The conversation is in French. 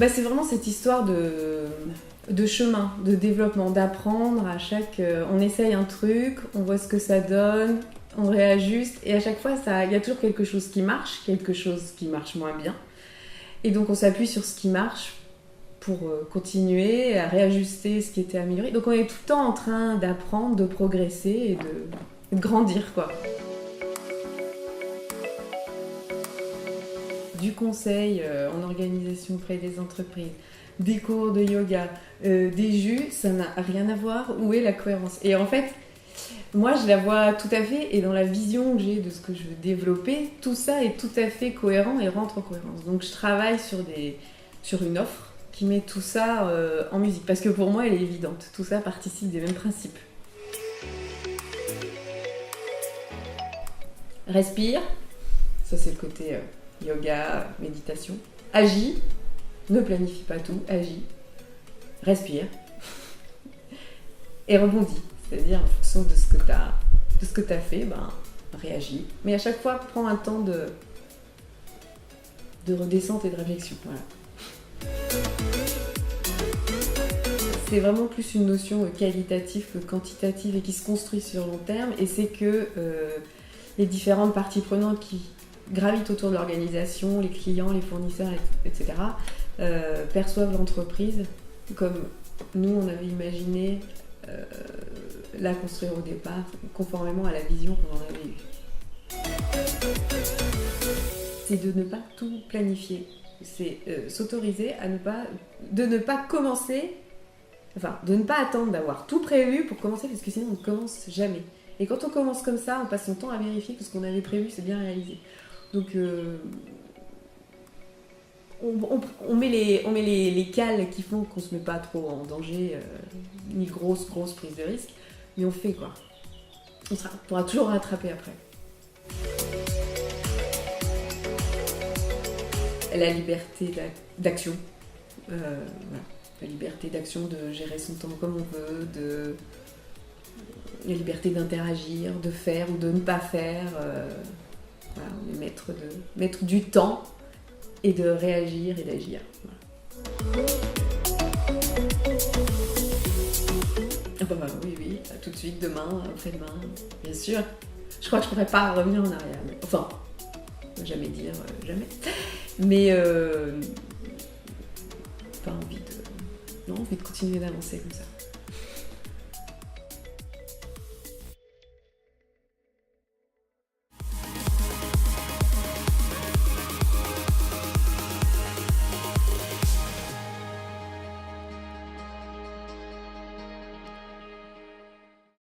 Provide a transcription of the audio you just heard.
C'est vraiment cette histoire de chemin, de développement, d'apprendre à chaque... on essaye un truc, on voit ce que ça donne, on réajuste, et à chaque fois, il y a toujours quelque chose qui marche moins bien. Et donc on s'appuie sur ce qui marche pour continuer à réajuster ce qui était amélioré. Donc on est tout le temps en train d'apprendre, de progresser et de grandir, quoi. Du conseil en organisation auprès des entreprises, des cours de yoga, des jus, ça n'a rien à voir. Où est la cohérence? Et en fait, moi je la vois tout à fait, et dans la vision que j'ai de ce que je veux développer, tout ça est tout à fait cohérent et rentre en cohérence. Donc je travaille sur une offre qui met tout ça en musique, parce que pour moi elle est évidente, tout ça participe des mêmes principes. Respire, ça c'est le côté yoga, méditation. Agis, ne planifie pas tout, agis, respire et rebondis. C'est-à-dire en fonction de ce que t'as fait, réagis. Mais à chaque fois, prends un temps de redescente et de réflexion. Voilà. C'est vraiment plus une notion qualitative que quantitative et qui se construit sur long terme. Et c'est que les différentes parties prenantes qui gravitent autour de l'organisation, les clients, les fournisseurs, etc., perçoivent l'entreprise comme nous, on avait imaginé la construire au départ, conformément à la vision qu'on en avait eue. C'est de ne pas tout planifier. C'est s'autoriser à de ne pas commencer, de ne pas attendre d'avoir tout prévu pour commencer, parce que sinon on ne commence jamais. Et quand on commence comme ça, on passe son temps à vérifier que ce qu'on avait prévu, c'est bien réalisé. Donc on met les cales qui font qu'on se met pas trop en danger, ni grosse prise de risque, mais on fait quoi. On pourra toujours rattraper après. La liberté d'action, voilà. La liberté d'action, de gérer son temps comme on veut, la liberté d'interagir, de faire ou de ne pas faire. Voilà, on est maître du temps et de réagir et d'agir. Voilà. Oui, tout de suite, demain, après-demain, bien sûr. Je crois que je ne pourrais pas revenir en arrière. Jamais dire jamais. Mais pas envie de continuer d'avancer comme ça.